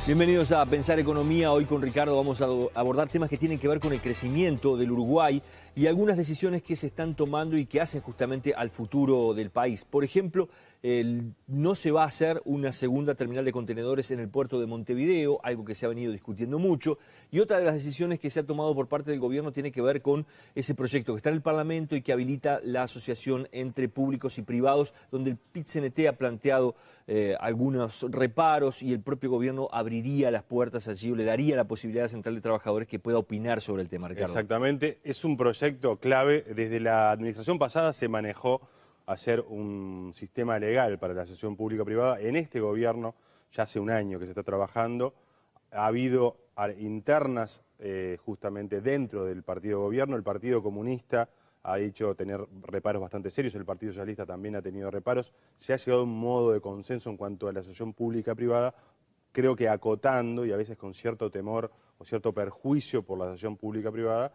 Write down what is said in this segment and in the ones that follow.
Bienvenidos a Pensar Economía. Hoy con Ricardo vamos a abordar temas que tienen que ver con el crecimiento del Uruguay y algunas decisiones que se están tomando y que hacen justamente al futuro del país. Por ejemplo, no se va a hacer una segunda terminal de contenedores en el puerto de Montevideo, algo que se ha venido discutiendo mucho. Y otra de las decisiones que se ha tomado por parte del gobierno tiene que ver con ese proyecto que está en el Parlamento y que habilita la asociación entre públicos y privados, donde el PIT-CNT ha planteado algunos reparos y el propio gobierno abriría las puertas allí o le daría la posibilidad a la Central de Trabajadores que pueda opinar sobre el tema, Ricardo. Exactamente, es un proyecto clave. Desde la administración pasada se manejó hacer un sistema legal para la asociación pública-privada. En este gobierno, ya hace un año que se está trabajando, ha habido internas justamente dentro del partido de gobierno. El Partido Comunista ha dicho tener reparos bastante serios, el Partido Socialista también ha tenido reparos. Se ha llegado a un modo de consenso en cuanto a la asociación pública-privada, creo que acotando y a veces con cierto temor o cierto perjuicio por la asociación pública-privada.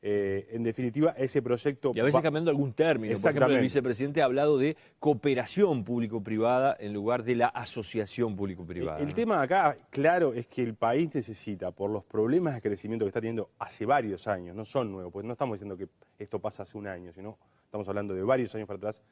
En definitiva, ese proyecto... Y a veces cambiando algún término. Por ejemplo, el vicepresidente ha hablado de cooperación público-privada en lugar de la asociación público-privada. El tema acá, claro, es que el país necesita, por los problemas de crecimiento que está teniendo hace varios años, no son nuevos, pues no estamos diciendo que esto pasa hace un año, sino estamos hablando de varios años para atrás.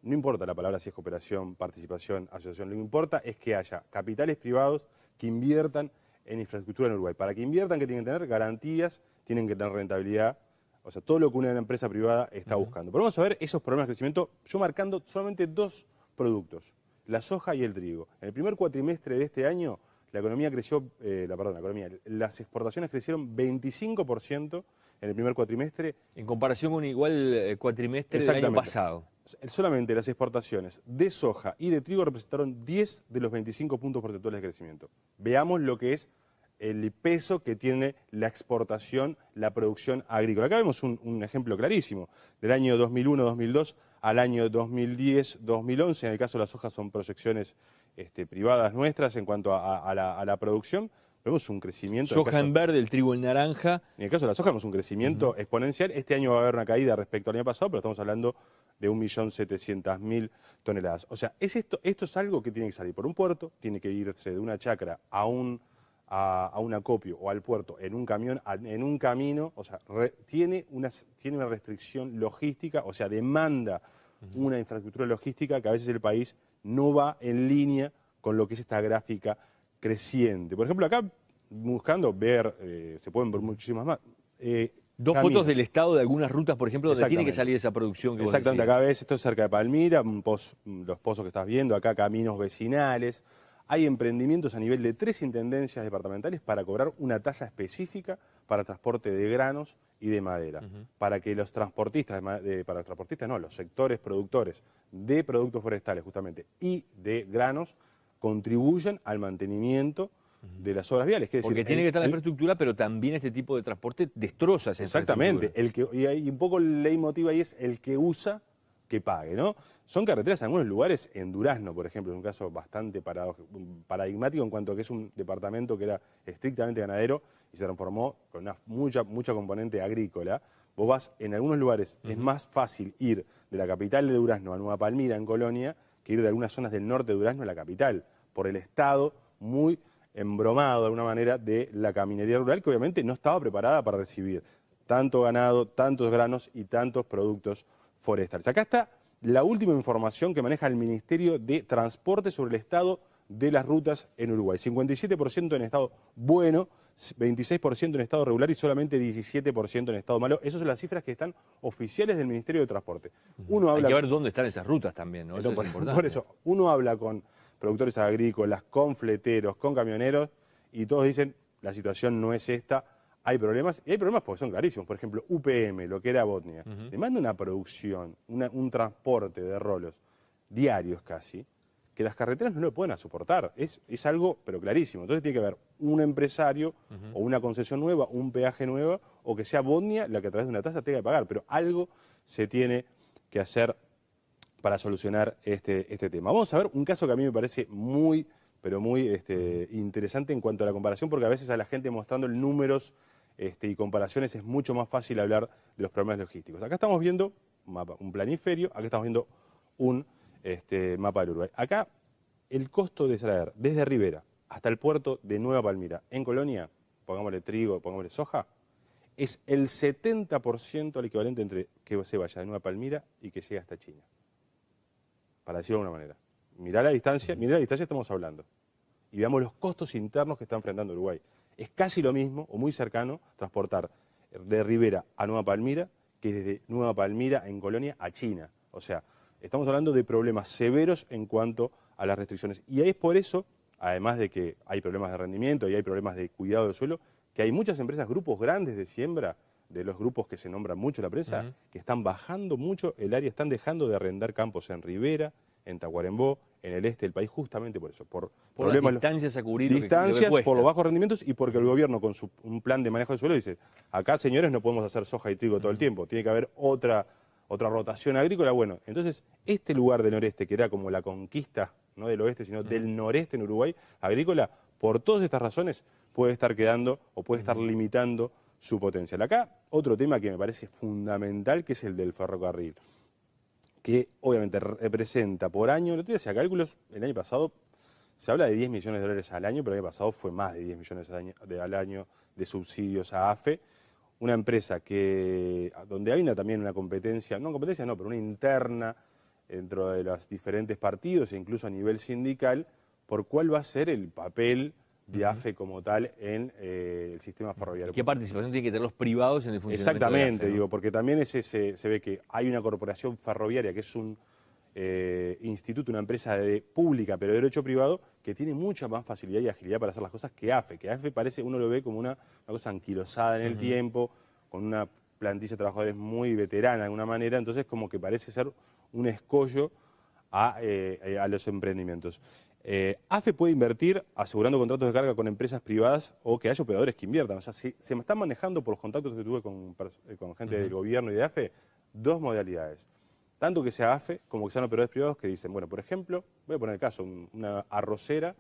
No importa la palabra si es cooperación, participación, asociación, lo que importa es que haya capitales privados que inviertan en infraestructura en Uruguay. Para que inviertan, que tienen que tener garantías, tienen que tener rentabilidad, o sea, todo lo que una empresa privada está buscando. Pero vamos a ver esos problemas de crecimiento, yo marcando solamente dos productos, la soja y el trigo. En el primer cuatrimestre de este año, la economía creció, las exportaciones crecieron 25% en el primer cuatrimestre. En comparación con igual cuatrimestre del año pasado. Solamente las exportaciones de soja y de trigo representaron 10 de los 25 puntos porcentuales de crecimiento. Veamos lo que es el peso que tiene la exportación, la producción agrícola. Acá vemos un ejemplo clarísimo. Del año 2001-2002 al año 2010-2011, en el caso de la soja son proyecciones privadas nuestras en cuanto a la producción. Vemos un crecimiento. Soja en verde, el trigo en naranja. En el caso de la soja vemos un crecimiento exponencial. Este año va a haber una caída respecto al año pasado, pero estamos hablando de 1.700.000 toneladas. O sea, esto es algo que tiene que salir por un puerto, tiene que irse de una chacra a un acopio o al puerto en un camión, en un camino. O sea, tiene una restricción logística, o sea, demanda una infraestructura logística que a veces el país no va en línea con lo que es esta gráfica creciente. Por ejemplo, acá buscando ver, se pueden ver muchísimas más. Dos fotos del estado de algunas rutas, por ejemplo, donde tiene que salir esa producción que vos decías. Acá ves, esto es cerca de Palmira, los pozos que estás viendo, acá caminos vecinales. Hay emprendimientos a nivel de 3 intendencias departamentales para cobrar una tasa específica para transporte de granos y de madera, para que los transportistas, los sectores productores de productos forestales justamente y de granos contribuyan al mantenimiento de las obras viales. Porque tiene que estar la infraestructura, pero también este tipo de transporte destroza esa infraestructura. Exactamente. Y un poco el leitmotiv ahí es el que usa, que pague, ¿no? Son carreteras en algunos lugares, en Durazno, por ejemplo, es un caso bastante paradigmático en cuanto a que es un departamento que era estrictamente ganadero y se transformó con una mucha componente agrícola. Vos vas, en algunos lugares, es más fácil ir de la capital de Durazno a Nueva Palmira, en Colonia, que ir de algunas zonas del norte de Durazno a la capital, por el estado muy embromado de alguna manera de la caminería rural, que obviamente no estaba preparada para recibir tanto ganado, tantos granos y tantos productos forestales. Acá está la última información que maneja el Ministerio de Transporte sobre el estado de las rutas en Uruguay. 57% en estado bueno, 26% en estado regular y solamente 17% en estado malo. Esas son las cifras que están oficiales del Ministerio de Transporte. Hay que ver dónde están esas rutas también, ¿no? Eso es importante. Por eso, uno habla con productores agrícolas, con fleteros, con camioneros, y todos dicen, la situación no es esta, hay problemas, y hay problemas porque son clarísimos. Por ejemplo, UPM, lo que era Botnia, demanda una producción, un transporte de rolos diarios casi, que las carreteras no lo pueden soportar. Es algo, pero clarísimo. Entonces tiene que haber un empresario o una concesión nueva, un peaje nuevo, o que sea Botnia la que a través de una tasa tenga que pagar. Pero algo se tiene que hacer para solucionar este tema. Vamos a ver un caso que a mí me parece muy interesante en cuanto a la comparación, porque a veces a la gente mostrando números y comparaciones es mucho más fácil hablar de los problemas logísticos. Acá estamos viendo un planiferio, acá estamos viendo un mapa del Uruguay. Acá el costo de traer desde Rivera hasta el puerto de Nueva Palmira, en Colonia, pongámosle trigo, pongámosle soja, es el 70% el equivalente entre que se vaya de Nueva Palmira y que llegue hasta China. Para decirlo de alguna manera. Mirá la distancia estamos hablando. Y veamos los costos internos que está enfrentando Uruguay. Es casi lo mismo, o muy cercano, transportar de Rivera a Nueva Palmira, que desde Nueva Palmira en Colonia a China. O sea, estamos hablando de problemas severos en cuanto a las restricciones. Y es por eso, además de que hay problemas de rendimiento y hay problemas de cuidado del suelo, que hay muchas empresas, grupos grandes de siembra, de los grupos que se nombran mucho en la prensa, que están bajando mucho el área, están dejando de arrendar campos en Rivera, en Tacuarembó, en el este del país, justamente por eso. Por las distancias a cubrir. Distancias, por los bajos rendimientos y porque el gobierno con un plan de manejo del suelo dice, acá señores no podemos hacer soja y trigo todo el tiempo, tiene que haber otra rotación agrícola. Bueno, entonces este lugar del noreste, que era como la conquista, no del oeste, sino del noreste en Uruguay, agrícola, por todas estas razones puede estar quedando o puede estar limitando su potencial. Acá otro tema que me parece fundamental, que es el del ferrocarril, que obviamente representa por año, no te voy a hacer cálculos, el año pasado se habla de 10 millones de dólares al año, pero el año pasado fue más de 10 millones al año de subsidios a AFE, una empresa donde hay también una competencia, pero una interna dentro de los diferentes partidos e incluso a nivel sindical, por cuál va a ser el papel de AFE como tal en el sistema ferroviario. ¿Qué participación tienen que tener los privados en el funcionamiento Exactamente, de AFE, ¿no? digo, porque también se ve que hay una corporación ferroviaria que es un instituto, una empresa pública, pero de derecho privado, que tiene mucha más facilidad y agilidad para hacer las cosas que AFE parece, uno lo ve como una cosa anquilosada en el tiempo, con una plantilla de trabajadores muy veterana de alguna manera, entonces como que parece ser un escollo a los emprendimientos. AFE puede invertir asegurando contratos de carga con empresas privadas o que haya operadores que inviertan. O sea, se me están manejando por los contactos que tuve con gente del gobierno y de AFE, dos modalidades. Tanto que sea AFE como que sean operadores privados que dicen, bueno, por ejemplo, voy a poner el caso, una arrocera,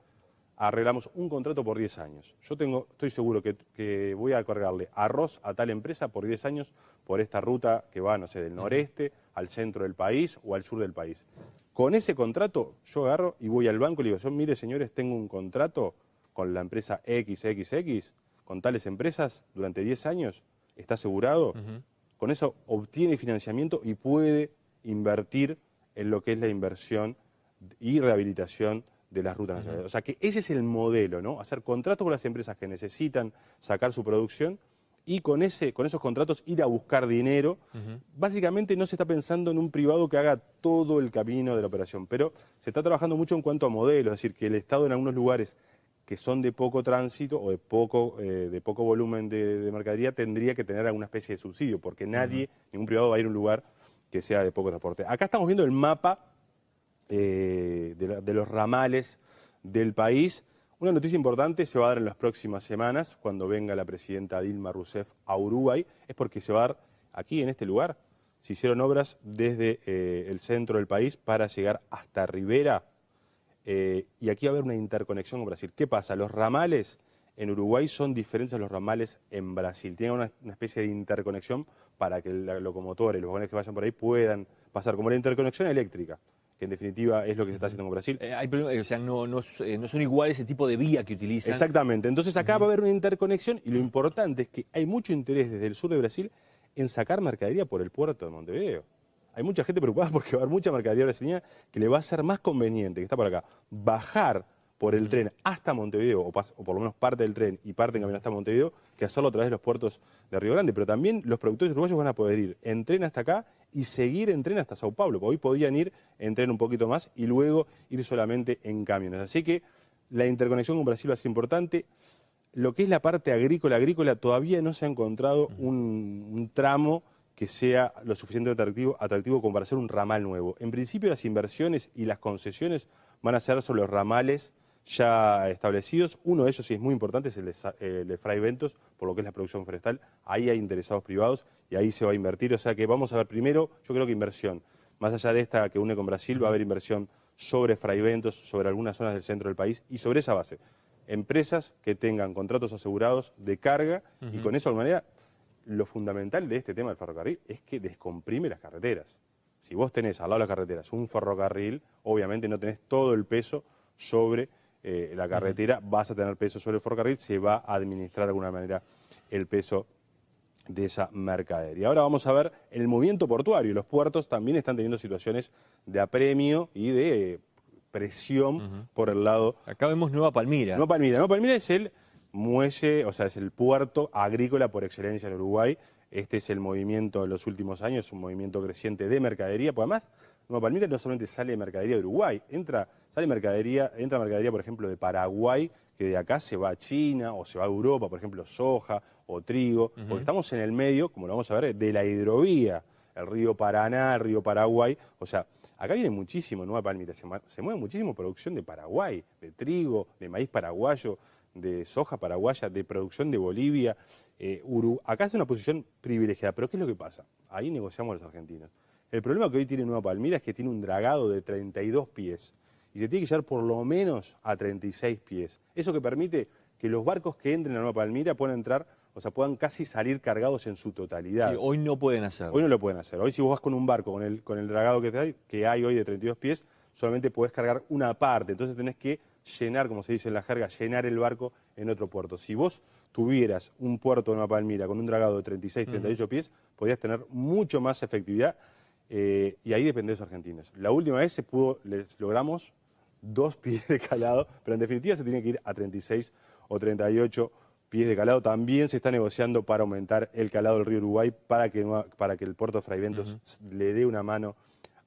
arreglamos un contrato por 10 años. Yo estoy seguro que voy a cargarle arroz a tal empresa por 10 años por esta ruta que va, no sé, del noreste al centro del país o al sur del país. Con ese contrato yo agarro y voy al banco y le digo, yo mire señores, tengo un contrato con la empresa XXX, con tales empresas durante 10 años, está asegurado. Con eso obtiene financiamiento y puede invertir en lo que es la inversión y rehabilitación de las rutas nacionales. O sea que ese es el modelo, ¿no? Hacer contratos con las empresas que necesitan sacar su producción y con esos contratos ir a buscar dinero. Básicamente no se está pensando en un privado que haga todo el camino de la operación, pero se está trabajando mucho en cuanto a modelos, es decir, que el Estado en algunos lugares que son de poco tránsito o de poco volumen de mercadería tendría que tener alguna especie de subsidio, porque ningún privado va a ir a un lugar que sea de poco transporte. Acá estamos viendo el mapa de los ramales del país. Una noticia importante se va a dar en las próximas semanas, cuando venga la presidenta Dilma Rousseff a Uruguay, es porque se va a dar aquí, en este lugar. Se hicieron obras desde el centro del país para llegar hasta Rivera, y aquí va a haber una interconexión con Brasil. ¿Qué pasa? Los ramales en Uruguay son diferentes a los ramales en Brasil. Tienen una especie de interconexión para que la locomotora y los vagones que vayan por ahí puedan pasar, como la interconexión eléctrica, que en definitiva es lo que se está haciendo con Brasil. Hay problemas, o sea, no son iguales ese tipo de vía que utilizan. Exactamente, entonces acá va a haber una interconexión y lo importante es que hay mucho interés desde el sur de Brasil en sacar mercadería por el puerto de Montevideo. Hay mucha gente preocupada porque va a haber mucha mercadería brasileña que le va a ser más conveniente, que está por acá, bajar por el tren hasta Montevideo, o por lo menos parte del tren y parte en camino hasta Montevideo, que hacerlo a través de los puertos de Río Grande. Pero también los productores uruguayos van a poder ir en tren hasta acá y seguir en tren hasta Sao Paulo, porque hoy podían ir en tren un poquito más y luego ir solamente en camiones. Así que la interconexión con Brasil va a ser importante. Lo que es la parte agrícola todavía no se ha encontrado un tramo que sea lo suficientemente atractivo como para hacer un ramal nuevo. En principio las inversiones y las concesiones van a ser sobre los ramales ya establecidos. Uno de ellos, sí es muy importante, es el de Fray Bentos, por lo que es la producción forestal. Ahí hay interesados privados y ahí se va a invertir. O sea que vamos a ver primero, yo creo que inversión. Más allá de esta que une con Brasil, va a haber inversión sobre Fray Bentos, sobre algunas zonas del centro del país y sobre esa base. Empresas que tengan contratos asegurados de carga y con eso de alguna manera lo fundamental de este tema del ferrocarril es que descomprime las carreteras. Si vos tenés al lado de las carreteras un ferrocarril, obviamente no tenés todo el peso sobre la carretera, vas a tener peso sobre el ferrocarril, se va a administrar de alguna manera el peso de esa mercadería. Ahora vamos a ver el movimiento portuario. Los puertos también están teniendo situaciones de apremio y de presión por el lado... Acá vemos Nueva Palmira. Nueva Palmira es el muelle, o sea, es el puerto agrícola por excelencia en Uruguay. Este es el movimiento en los últimos años, es un movimiento creciente de mercadería. Pues además, Nueva Palmira no solamente sale mercadería de Uruguay, entra mercadería, por ejemplo, de Paraguay, que de acá se va a China o se va a Europa, por ejemplo, soja o trigo, porque estamos en el medio, como lo vamos a ver, de la hidrovía, el río Paraná, el río Paraguay. O sea, acá viene muchísimo Nueva Palmira, se mueve muchísimo producción de Paraguay, de trigo, de maíz paraguayo, de soja paraguaya, de producción de Bolivia. Acá es una posición privilegiada, pero ¿qué es lo que pasa? Ahí negociamos los argentinos. El problema que hoy tiene Nueva Palmira es que tiene un dragado de 32 pies y se tiene que llevar por lo menos a 36 pies. Eso que permite que los barcos que entren a Nueva Palmira puedan entrar, o sea, puedan casi salir cargados en su totalidad. Sí, hoy no pueden hacerlo. Hoy no lo pueden hacer. Hoy si vos vas con un barco con el dragado que hay hoy de 32 pies, solamente podés cargar una parte. Entonces tenés que llenar, como se dice en la jerga, llenar el barco en otro puerto. Si vos tuvieras un puerto de Nueva Palmira con un dragado de 36, 38 pies, podrías tener mucho más efectividad y ahí depende de los argentinos. La última vez les logramos 2 pies de calado, pero en definitiva se tiene que ir a 36 o 38 pies de calado. También se está negociando para aumentar el calado del río Uruguay para que el puerto de Fray Bentos le dé una mano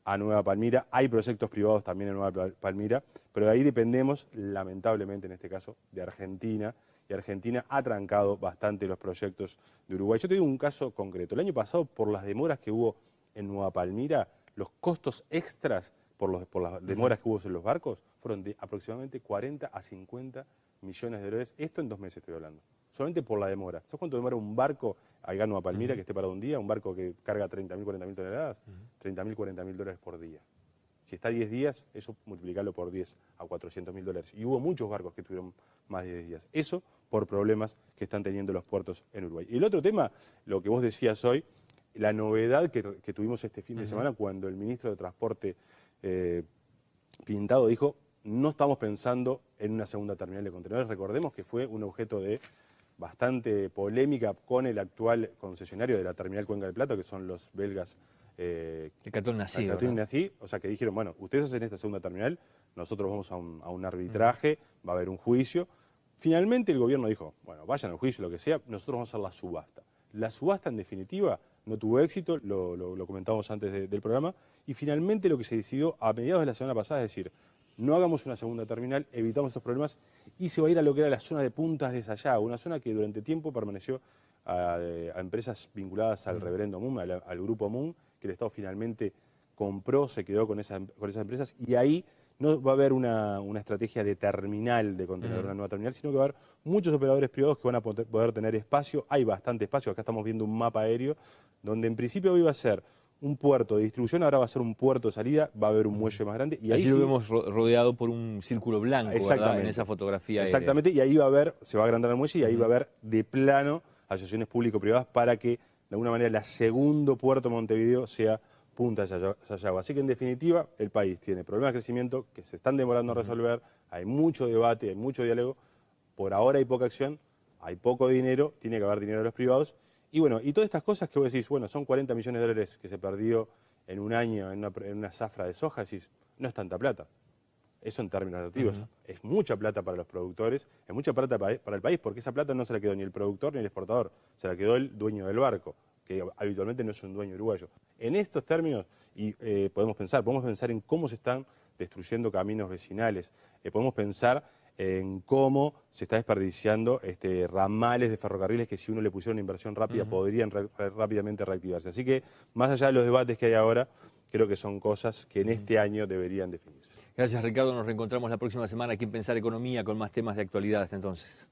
a Nueva Palmira. Hay proyectos privados también en Nueva Palmira, pero de ahí dependemos, lamentablemente en este caso, de Argentina, y Argentina ha trancado bastante los proyectos de Uruguay. Yo te digo un caso concreto. El año pasado, por las demoras que hubo en Nueva Palmira, los costos extras por las demoras que hubo en los barcos fueron de aproximadamente 40 a 50 millones de dólares. Esto en 2 meses estoy hablando. Solamente por la demora. ¿Sabes cuánto demora un barco acá en Nueva Palmira que esté parado un día? Un barco que carga 30.000, 40.000 toneladas. 30.000, 40.000 dólares por día. Si está 10 días, eso multiplicarlo por 10 a 400.000 dólares. Y hubo muchos barcos que tuvieron más de 10 días. Eso por problemas que están teniendo los puertos en Uruguay. Y el otro tema, lo que vos decías hoy, la novedad que tuvimos este fin de semana cuando el ministro de Transporte Pintado dijo: no estamos pensando en una segunda terminal de contenedores. Recordemos que fue un objeto de bastante polémica con el actual concesionario de la terminal Cuenca del Plata, que son los belgas Catón Nací, o sea, que dijeron, bueno, ustedes hacen esta segunda terminal, nosotros vamos a un arbitraje, va a haber un juicio. Finalmente el gobierno dijo, bueno, vayan al juicio, lo que sea, nosotros vamos a hacer la subasta. La subasta, en definitiva, no tuvo éxito, lo comentábamos antes del programa, y finalmente lo que se decidió a mediados de la semana pasada es decir, no hagamos una segunda terminal, evitamos estos problemas, y se va a ir a lo que era la zona de Puntas de Sayago, una zona que durante tiempo permaneció a empresas vinculadas al reverendo Moon, al grupo Moon, que el Estado finalmente compró, se quedó con esas empresas, y ahí no va a haber una estrategia de terminal de contenedor, una nueva terminal, sino que va a haber muchos operadores privados que van a poder tener espacio. Hay bastante espacio, acá estamos viendo un mapa aéreo, donde en principio hoy iba a ser un puerto de distribución, ahora va a ser un puerto de salida, va a haber un muelle más grande. Y ahí allí lo vemos rodeado por un círculo blanco, ¿verdad? En esa fotografía aérea. Exactamente, y ahí va a haber, se va a agrandar el muelle y ahí va a haber de plano asociaciones público-privadas para que de alguna manera el segundo puerto de Montevideo sea Punta de Sayago. Así que en definitiva el país tiene problemas de crecimiento que se están demorando a resolver, hay mucho debate, hay mucho diálogo, por ahora hay poca acción, hay poco dinero, tiene que haber dinero de los privados. Y bueno, y todas estas cosas que vos decís, bueno, son 40 millones de dólares que se perdió en un año en una zafra de soja, decís, no es tanta plata. Eso en términos relativos. Es mucha plata para los productores, es mucha plata para el país, porque esa plata no se la quedó ni el productor ni el exportador, se la quedó el dueño del barco, que habitualmente no es un dueño uruguayo. En estos términos, y podemos pensar en cómo se están destruyendo caminos vecinales, podemos pensar en cómo se está desperdiciando ramales de ferrocarriles que si uno le pusiera una inversión rápida podrían rápidamente reactivarse. Así que, más allá de los debates que hay ahora, creo que son cosas que en este año deberían definirse. Gracias, Ricardo. Nos reencontramos la próxima semana aquí en Pensar Economía con más temas de actualidad. Hasta entonces.